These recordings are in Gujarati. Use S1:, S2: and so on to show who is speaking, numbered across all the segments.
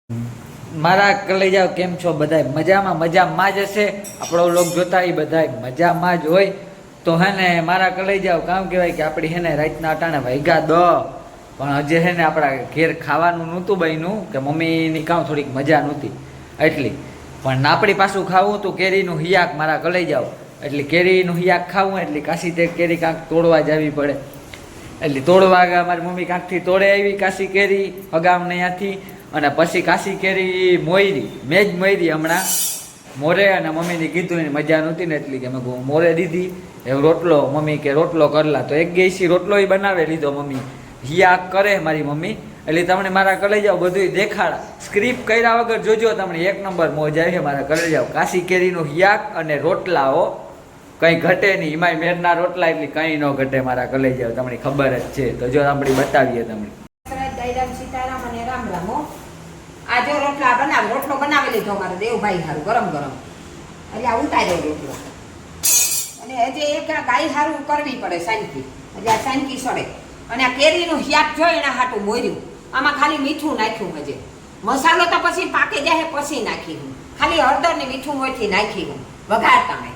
S1: મારા કલેજાઓ કેમ છો બધાય મજામાં મજામાં જ હશે. આપણો લોક જોતા એ બધાય મજામાં જ હોય. તો હે ને મારા કલેજાઓ કામ કહેવાય કે આપણી હે ને રાતના અટાણે વાગ્યા પણ હજે હે ને આપણા ઘેર ખાવાનું નહોતું બન્યું કે મમ્મીની કામ થોડીક મજા નહોતી એટલી. પણ આપણી પાછું ખાવું હતું કેરીનું હિયાક મારા કલેજાઓ. એટલે કેરીનું હિયાક ખાવું એટલે કાશી તે કેરી કાંક તોડવા જવી પડે. એટલે તોડવા મારી મમ્મી કાંકથી તોડે આવી કાશી કેરી અગામને ત્યાંથી. અને પછી કાશી કેરી મોયરી મેં જ મોયરી હમણાં મોરે. અને મમ્મીને કીધું એની મજા નહોતી ને એટલી કે મેં મોરે દીધી. એ રોટલો મમ્મી કે રોટલો કરલા તો એક ગેસી રોટલો બનાવે લીધો મમ્મી. હિયાક કરે મારી મમ્મી. એટલે તમને મારા કલેજાઓ બધું દેખાડા સ્ક્રિપ્ટ કર્યા વગર જોજો તમને એક નંબર મોજ આવી છે મારા કલેજાઓ. કાશી કેરીનું હિયાક અને રોટલાઓ કંઈ ઘટે નહીં. એમાંય મેરના રોટલા એટલે કંઈ ન ઘટે મારા કલેજાઓ, તમને ખબર જ છે. તો જો આપણે બતાવીએ તમને.
S2: સીતારામ અને રામ રામ. આ જો રોટલા બનાવે રોટલો બનાવી લીધો મારે દેવભાઈ હારું ગરમ ગરમ. એટલે આ ઉતાર્યો રોટલો. અને હજી એક ગાય હારું કરવી પડે સાંજથી. એટલે આ સાંજથી સડે. અને આ કેરીનું હિયાક જોઈ એના હાટું મોર્યું. આમાં ખાલી મીઠું નાખ્યું હજે. મસાલો તો પછી પાકે જાય પછી નાખી હું. ખાલી હળદર ને મીઠું મોયથી નાખી હું વઘારતા મેં.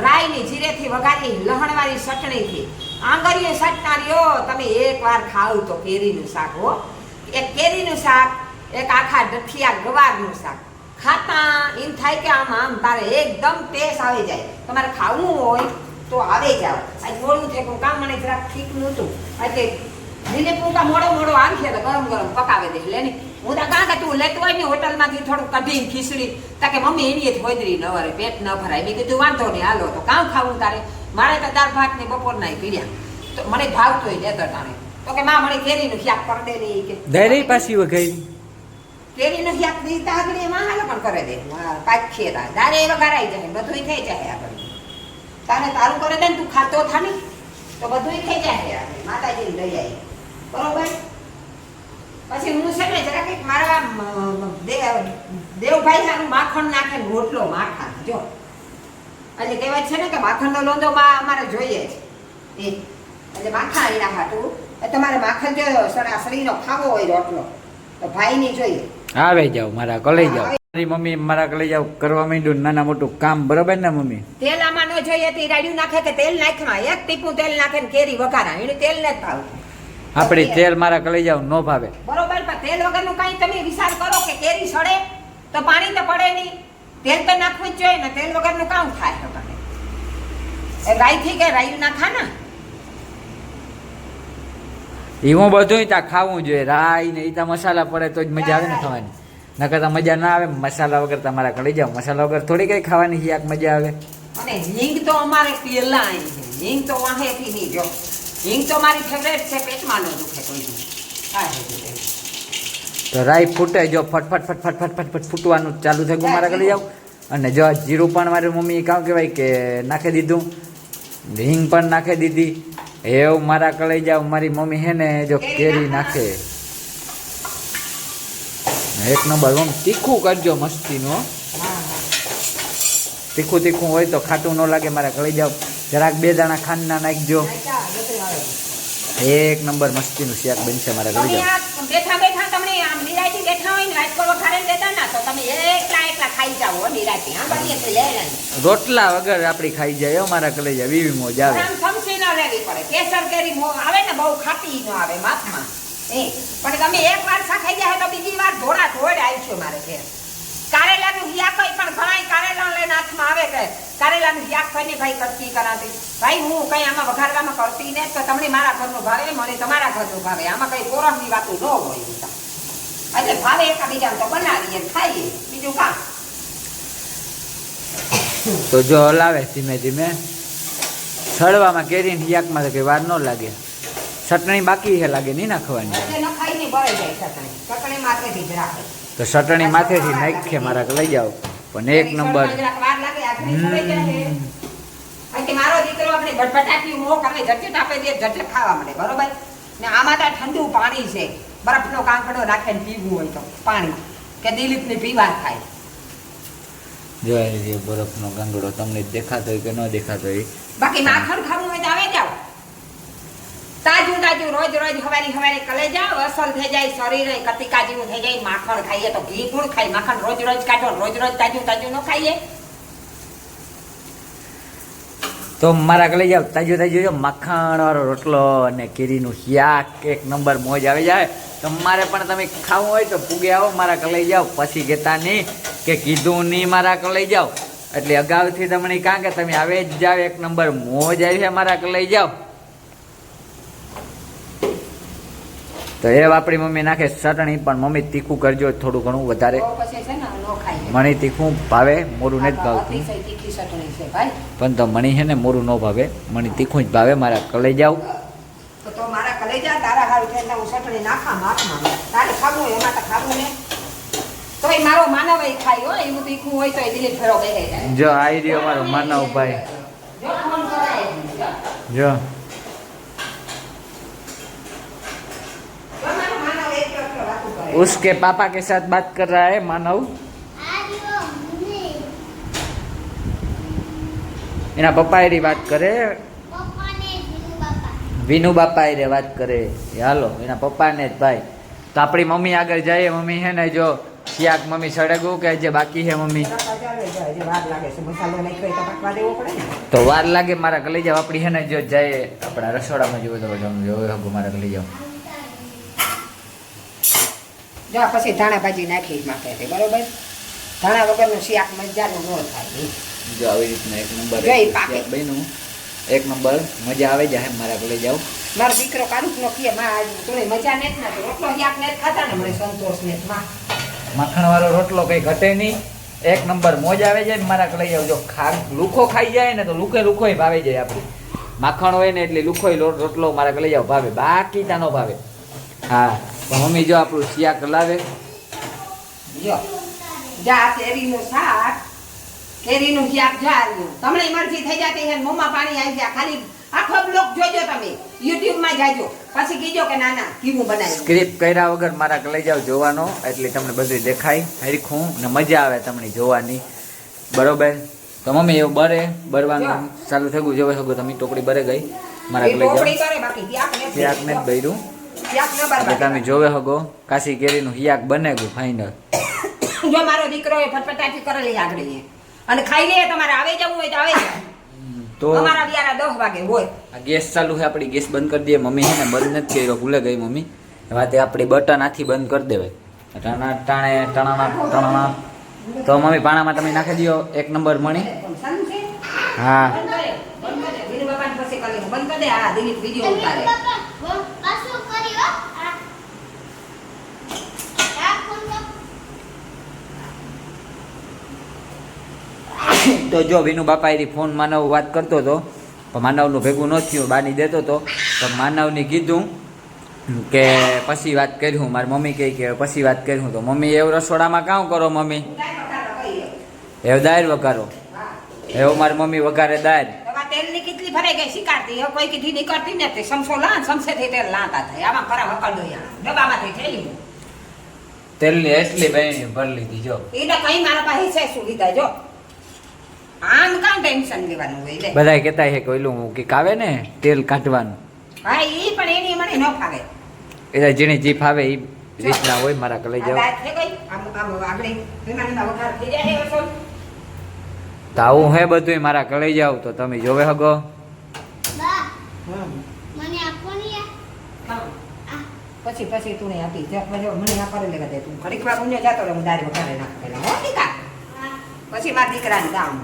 S2: રાયની જીરેથી વઘારી લહણવાળી ચટણીથી આંગળીએ સટનારીઓ. તમે એકવાર ખાવ તો કેરીનું શાક હો. એક કેરીનું શાક, એક આખા ડઠિયા ગવારનું શાક ખાતા એમ થાય કે આમ તારે એકદમ ટેસ્ટ આવી જાય. તમારે ખાવું હોય તો આવે જાવ. આજ મોડું છે પણ કામ મને જરાક ઠીક નહોતું. એટલે દિલીપ હું કા મોડો આવી છે તો ગરમ ગરમ પકાવી દે. લે ને હું તો કાં કે તું લેતો હોય ને હોટલમાંથી થોડું કઢીને ખીચડી તાકે મમ્મી એની જ હોદરી ન વરે પેટ ન ભરાય. મેં કીધું વાંધો નહીં હાલો તો કામ ખાવું તારે. મારે તો દાળ ભાત ને બપોરના પીડ્યા તો મને ભાવતો હોય લેતો તાણે. તો કે માં મને કેરીનું શાક કરી દે ને કે
S1: દરેક પાછી વઘારી
S2: કેરીનું શાક દીતા આગળ એમાં હાલો પણ કરે દે. પાછી દારે વઘારાઈ જાય બધું થઈ જાય આગળ. તારે તારું કરે દે ને તું ખાતો થાની તો બધું થઈ જાય. માતાજીને લઈ આવી બરોબર. પછી હું છે ને જરા કંઈક મારા દેવભાઈ સારું માખણ નાખે રોટલો માખણ જો. એટલે કહેવાય છે ને કે માખણનો લોંદો અમારે જોઈએ જ. એટલે માખણ એના ખાતું તમારે માખણ જો સરાસરીનો ખાવો હોય રોટલો તો ભાઈની જોઈએ.
S1: આવે જાવ મારા કલે જાવ. મારી મમ્મી મારા કલે જાવ કરવા માંડ્યું નાના મોટું કામ બરોબર ને મમ્મી.
S2: તેલ આમાં ન જોઈએ તે રાડ્યું નાખે કે તેલ નાખમાં એક ટીપું તેલ નાખે ને કેરી વઘારા એને તેલ ને જ ભાવતું.
S1: આપણી તેલ મારા કલે જાવ ન ભાવે
S2: બરોબર. પણ તેલ વગરનું કઈ તમે વિચાર કરો કે કેરી સડે તો પાણી તો પડે નહીં. તેલ તો નાખવું જ જોઈએ ને. તેલ વગરનું કામ થાય તમને. એ રાઈથી કે રાયું નાખા ને
S1: એવું બધું ત્યાં ખાવું જોઈએ. રાઈ ને ઈતા મસાલા પડે તો જ મજા આવે ને ખાવાની. નકર તો મજા ના આવે મસાલા વગર. તમારા કલે જાવ મસાલા વગર થોડી કઈ ખાવાની હિયાક મજા આવે.
S2: અને હિંગ તો અમારે પેલા આવી છે. હિંગ તો વાહેથી નહીં જો. હિંગ તો મારી ફેવરેટ છે. પેટમાં ન દુખે કોઈ દી.
S1: તો રાઈ ફૂટે જો ફટફટ ફટફટ ફટફટ ફટ ફૂટવાનું ચાલુ થઈ ગયું મારા કલે જાવ. અને જો જીરું પણ મારી મમ્મી કામ કહેવાય કે નાખી દીધું. હિંગ પણ નાખી દીધી. એવું મારા કલે જાવ મારી મમ્મી હે ને જો કેરી નાખે એક નંબર. આમ તીખું કરજો મસ્તીનું. તીખું તીખું હોય તો ખાટું ન લાગે મારા કલે જાવ. જરાક બે દાણા ખાંડના નાખજો. એક નંબર મસ્તીનું શાક બનશે મારા કલે જાવ.
S2: બેઠા બેઠા તમને આમ નિરાયતી બેઠા હોય ને રાત પર વઘારે દેતા ના તો તમે એકલા ખાઈ જાવ હો નિરાયતી. હા બની તો લે
S1: રોટલા વગર આપણી ખાઈ જાય મારા કલે જાવ. એવી મોજ આવે.
S2: આમ સમસી ન લેવી પડે. કેસર કેરી આવે ને બહુ ખાટી ન આવે માથમાં. પણ તમે એકવાર ખાઈ જાય તો બીજી વાર ધોળા ધોળ આવશો મારે ઘેર. કારેલાનું હિયાક હોય પણ ઘણા કારેલા લઈને હાથમાં આવે કે કારેલાનું હિયાક થઈને ભાઈ કરતી કરાતી. ભાઈ હું કઈ આમાં વઘારવામાં કરતી ને તો તમને મારા ઘરનું ભાવે મને તમારા ઘરનું ભાવે. આમાં કઈ કોરફની વાતું ન હોય. એટલે ભાવે એકાબીજા તો બનાવીએ ખાઈએ બીજું કામ.
S1: તો જો હલાવે ધીમે ધીમે. સળવામાં કેરીને હિયાકમાં તો કઈ વાર ન લાગે. ચટણી બાકી છે લાગે નહીં નાખવાની. તો ચટણી માથેથી નાખીએ મારા લઈ જાવ પણ એક નંબર.
S2: મારો દીકરો આપણે બટાટી મો કરે ઝટઝટ આપે દે ઝટઝટ ખાવા મળે બરોબર. ને આમાં તો ઠંડુ પાણી છે. બરફનો કાંકડો નાખીને પીવું હોય તો પાણી કે દિલીપને પીવા થાય.
S1: જોઈ બરફનો કાંકડો તમને દેખાતો હોય કે ન દેખાતો હોય.
S2: બાકી માખણ ખાવું હોય તો આવે જાવ. તાજું તાજું રોજ રોજ હવારી કલે જાવ અસલ થઈ જાય શરીર કતિકા જેવું થઈ જાય માખણ ખાઈએ તો ઘી ગુળ ખાઈ માખણ રોજ રોજ કાઢો રોજ રોજ તાજું તાજું ન ખાઈએ
S1: તો મારા કલે જાવ તાજું તાજું માખણ વાળો રોટલો અને કેરીનું શાક એક નંબર મોજ આવી જાય. તમારે પણ તમે ખાવું હોય તો પૂગે આવો મારા કલે જાવ, પછી કહેતા નહીં કે કીધું નહીં મારા કલે જાવ. એટલે અગાઉથી તમને કાં કે તમે આવે જ જાવ, એક નંબર મોજ આવી છે મારા કલે જાવ. તો એ આપણી મમ્મી નાખે ચટણી, પણ મમ્મી તીખું કરજો થોડું ઘણું વધારે. મને તીખું ભાવે, મોરું નથી ભાવતું, પણ તો મને છે ને મોરું ન ભાવે, મને તીખું જ ભાવે. મારા કલે જાવ
S2: તો મારા કલેજા તારા હારું થઈને હું ચટણી નાખા માથમાં તારે ખાવું હોય એમાં તો ખાવું ને તોય મારો માનવ એ ખાય હો એવું તીખું હોય તો એ દિલીપ ફેરો બેહે જાય.
S1: જો આવી રહ્યો મારો માનવ ભાઈ,
S2: જો ફોન કરાય
S1: જો
S2: મારો માનવ એક વાતો કરે.
S1: उसके पापा के साथ बात कर रहा है मानव. એના પપ્પા એની વાત કરે, વિનુ બાપા એ વાત કરે. હાલો એના પપ્પાને જ ભાઈ. તો આપણી મમ્મી આગળ જઈએ. મમ્મી હે ને જો શાક મમ્મી સળગવું કે જે બાકી છે મમ્મી તો વાર લાગે. મારા કલે જાવ આપણી હે ને જો જાય આપણા રસોડામાં જોવે તો જોવે મારા કલે જાવ.
S2: જો પછી ધાણા ભાજી નાખી નાખે છે બરોબર. ધાણા વગરનું શાક મજાનું ન થાય.
S1: જો આવી રીતના એક નંબર
S2: જય પાકે.
S1: બન્યું એક નંબર, મજા આવે જાય મારા કલે જાવ.
S2: મારો દીકરો કાઢું નો કે માં તોય મજા નથી ના રોટલો શાક ને ખાતા ને મને સંતોષ ને માં
S1: માખણ વાળો રોટલો કઈ ઘટે નહીં, એક નંબર મોજ આવે જાય મારા કલે જાવ. જો લુખો ખાઈ જાય ને તો લુખોય ભાવે જાય. આપણી માખણ હોય ને એટલે લુખોય રોટલો મારા કલે જાવ ભાવે, બાકી તાનો ભાવે. હા તો મમ્મી જો આપણું શાક લાવે.
S2: જો જા કેરીનું શાક કેરીનું શાક જાર્યું તમને મરજી થઈ જતી છે મોંમાં પાણી આવી જાય. ખાલી આખો બ્લોક જોજો તમે YouTube માં જાજો પછી કીજો કે ના ના કેવું બનાવ્યું.
S1: સ્ક્રિપ્ટ કર્યા વગર મારા કલે જાવ જોવાનો, એટલે તમને બધું દેખાય હરખું ને મજા આવે તમને જોવાની. બરોબર. તો મમ્મી એવું બરવાનું ચાલુ થઈ ગયું. જોવે શકો તમે ટોકડી બરે ગઈ મારા કલે જાવ. શાક ને બર્યું એટલે તમે જોવે હગો કાશી કેરીનું શાક બને ગયું ફાઈનલ.
S2: જો મારો દીકરો એ ફટફટાથી કરેલી આગળ અને ખાઈ લે. તમારે આવે જવું હોય તો આવે જાય.
S1: તો
S2: અમારા વ્યારા 10 વાગે હોય.
S1: આ ગેસ ચાલુ છે, આપણી ગેસ બંધ કરી દઈએ. મમ્મી છે ને બંધ નથી કર્યો, ભૂલે ગઈ મમ્મી. વાતે આપણી બટન આથી બંધ કરી દેવાય. ટણાના તો મમ્મી પાણામાં તમે નાખી દો એક નંબર મણી. હા તો જો વિનુ બાપા એની ફોન માનવ વાત કરતો હતો, પણ માનવનું ભેગું ન થયું, બાની દેતો હતો. તો માનવને કીધું કે પછી વાત કર્યું. મારી મમ્મી કહે કે પછી વાત કર્યું. તો મમ્મી એવું રસોડામાં કામ કરો મમ્મી, એવું દાળ વઘારો. એવું મારી મમ્મી વઘારે દાળ.
S2: તેલની કેટલી ભરાઈ ગઈ શીખાડતી હવે કોઈ કીધી નીકળતી નથી. સમસો લા સમસેથી તેલ લાતા થાય આમાં ખરા વકલ ડબ્બામાંથી થયેલી
S1: તેલની એટલી બહેની ભરી લીધી. જો
S2: એને કઈ મારા પાસે છે સુવિધા. જો આમ કામ ટેન્શન લેવાનું હોય લે.
S1: બધા કહેતા છે કે ઓલું કે આવે ને તેલ કાઢવાનું.
S2: હા ઈ પણ એની મને ન ફાવે.
S1: એટલે જેની જીભ આવે એ રીતના હોય. મારા કલે જાવ તો આવું હે બધું મારા કલે જાવ તો તમે જોવે હગો.
S2: પછી પછી તું આપી મને આ કરે લેવા દે તું ઘડીક વાર ઊંઝો જાતો રહે હું દારી વઘારે નાખ પેલા હો દીકા. પછી મારા દીકરાને કામ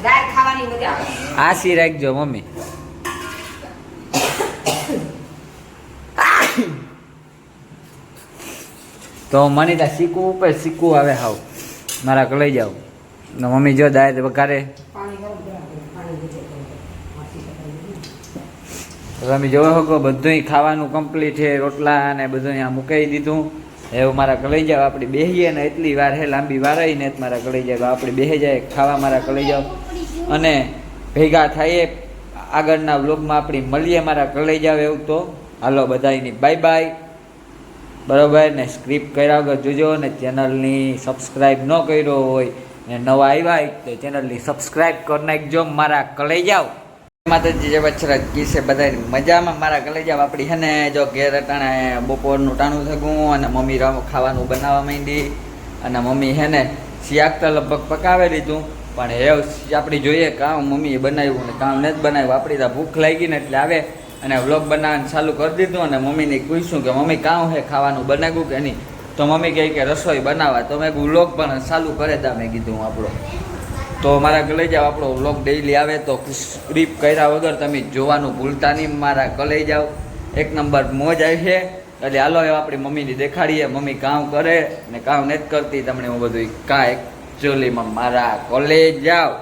S2: દાળ ખાવાની મજા આવે.
S1: આસી રાખજો મમ્મી. તો મને ત્યાં શીખવું ઉપર શીખવું આવે હાવ મારા કલે જાવ. મમ્મી જો દાળ વઘારે તમે જોવો હકો બધું ખાવાનું કમ્પ્લીટ છે. રોટલા ને બધું અહીંયા મૂકાઈ દીધું. એવું મારા કલે જાવ આપણે બેહીએ ને એટલી વાર હે લાંબી વાર ને મારા કલે જાવ આપણે બેહી જાય ખાવા મારા કલે જાવ અને ભેગા થઈએ આગળના વ્લોગમાં આપણી મળીએ મારા કલે જાવ. એવું તો હાલો બધાની બાય બાય. બરાબર ને સ્ક્રિપ્ટ કર્યા વગર જોજો ને ચેનલની સબસ્ક્રાઈબ ન કર્યો હોય ને નવા આવ્યા હોય તો ચેનલની સબસ્ક્રાઈબ કરી નાખજો મારા કલે જાવ. માતાજી જે વચ્ચે કી છે બધા મજામાં મારા કલેજા આપણી હે ને જો ઘેર અટાણે બપોરનું ટાણું થયું અને મમ્મી ખાવાનું બનાવવા માંડી અને મમ્મી હે ને શિયાક તો લગભગ પકાવી લીધું પણ હેવ આપણી જોઈએ કામ મમ્મીએ બનાવ્યું ને કામ નથી બનાવ્યું આપણી તો ભૂખ લાગી ને એટલે આવે અને વ્લોગ બનાવવાનું ચાલુ કરી દીધું અને મમ્મીને પૂછ્યું કે મમ્મી કામ હે ખાવાનું બનાવ્યું કે નહીં તો મમ્મી કહે કે રસોઈ બનાવવા તો મેં વ્લોગ પણ ચાલુ કરે તા મેં કીધું આપણો તો મારા કલેજા આપણો વ્લોગ ડેઈલી આવે તો સ્ક્રીપ કર્યા વગર તમે જોવાનું ભૂલતા નહીં મારા કલેજા એક નંબર મોજ આવી છે એટલે હાલો એ આપણી મમ્મીને દેખાડીએ મમ્મી કામ કરે ને કામ નથી કરતી તમને હું બધું કાંઈ એકચ્યુઅલીમાં મારા કોલેજ જાઓ